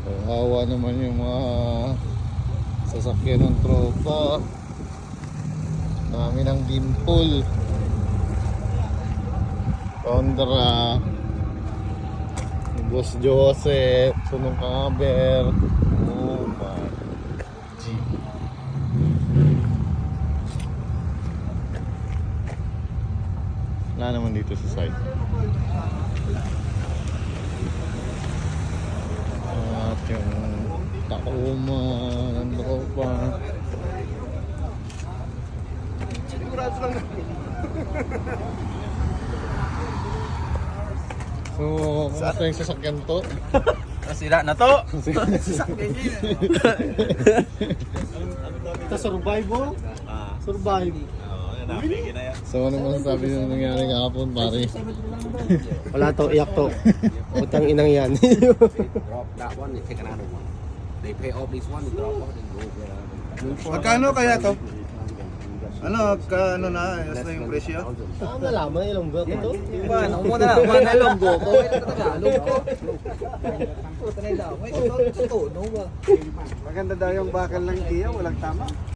Kawawa naman yung mga sasakyan ng tropa. Dami ng dimple. Condra. Boss Joseph. Sunong Kaber. Oh my G. Wala naman dito sa site. At yung Tacoma ng tropa. Sigurado lang. So, kumusta yung sasakyan to? Nasira na to. Ito survive mo? Survive. So, ano masasabi nyo nangyari kahapon, pare? Wala to, iyak to. Utang inang yan. Drop that one, they take another one. They pay off this one, they drop off, and go get another one. Magkano kaya to? Ano, ano na, ayos na yung presyo? Saan nalaman yung longgo ko to? Ano mo na lang, mana longgo ko. Ito na Tagalog ko. Ito na daw. May ito, no ba? Maganda daw yung bakal ng Kia, walang tama.